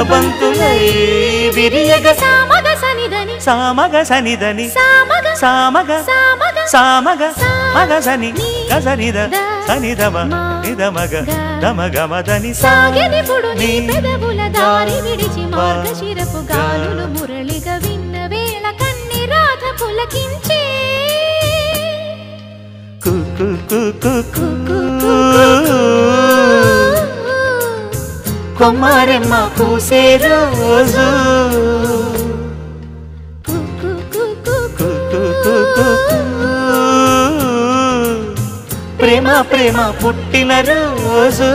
బంతులై విరియగ సామగ సనిదని సామగ సనిదని సామగ సామగ సామగ సామగ మగ సని గసనిద సనిదమ నిదమగ దమగమదని సాగెనిపుడు నీ పెదవుల దారి విడిచి మార్గశిరపు గాలులు మురళిగా విన్న వేళ కన్ని రాధ పులకించే కొమ్మారెమ్మ పూసే రోజు ప్రేమ ప్రేమ పుట్టిన రోజు